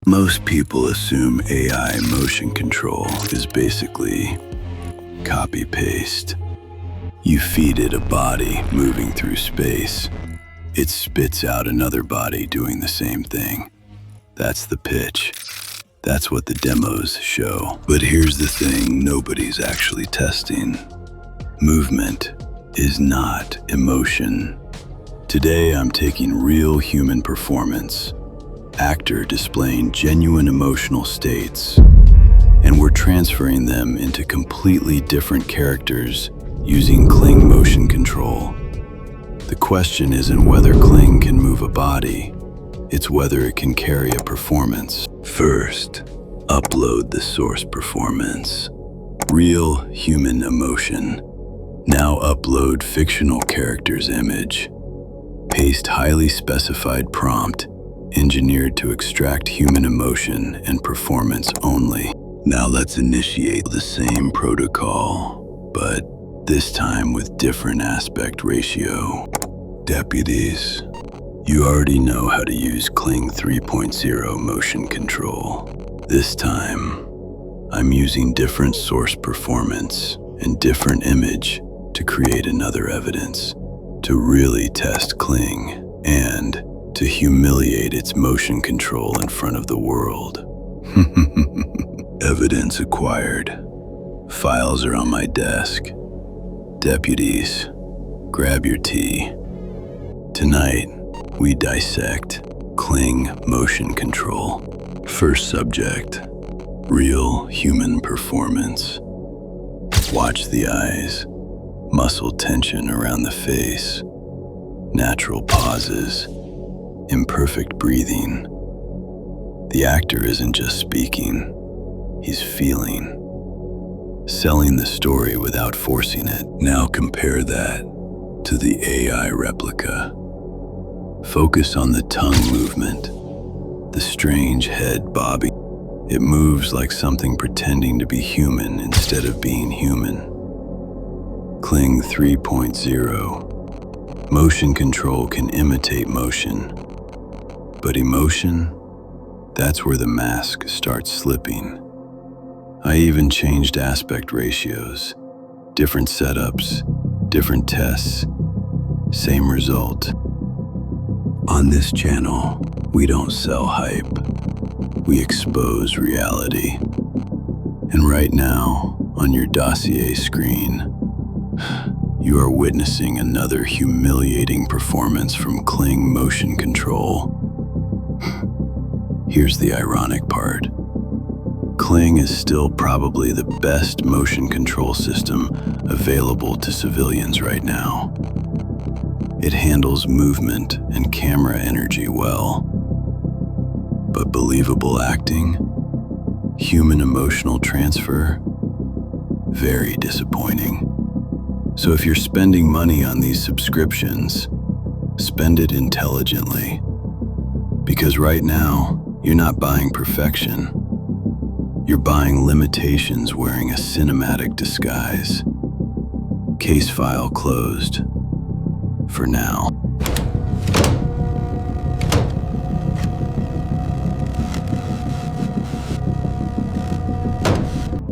Most people assume AI motion control is basically copy-paste. You feed it a body moving through space. It spits out another body doing the same thing. That's the pitch. That's what the demos show. But here's the thing nobody's actually testing. Movement is not emotion. Today I'm taking real human performance, actor displaying genuine emotional states, and we're transferring them into completely different characters using Kling Motion Control. The question isn't whether Kling can move a body, it's whether it can carry a performance. First, upload the source performance. Real human emotion. Now upload fictional character's image. Paste highly specified prompt, engineered to extract human emotion and performance only. Now let's initiate the same protocol, but this time with different aspect ratio. Deputies, you already know how to use Kling 3.0 motion control. This time, I'm using different source performance and different image to create another evidence, to really test Kling and to humiliate its motion control in front of the world. Evidence acquired. Files are on my desk. Deputies, grab your tea. Tonight, we dissect Kling Motion Control. First subject, real human performance. Watch the eyes, muscle tension around the face, natural pauses, imperfect breathing. The actor isn't just speaking, he's feeling, selling the story without forcing it. Now compare that to the AI replica. Focus on the tongue movement, the strange head bobbing. It moves like something pretending to be human instead of being human. Kling 3.0. Motion control can imitate motion, but emotion, that's where the mask starts slipping. I even changed aspect ratios, different setups, different tests, same result. On this channel, we don't sell hype, we expose reality. And right now, on your dossier screen, you are witnessing another humiliating performance from Kling Motion Control. Here's the ironic part. Kling is still probably the best motion control system available to civilians right now. It handles movement and camera energy well. But believable acting, human emotional transfer, very disappointing. So if you're spending money on these subscriptions, spend it intelligently. Because right now, you're not buying perfection. You're buying limitations wearing a cinematic disguise. Case file closed. For now.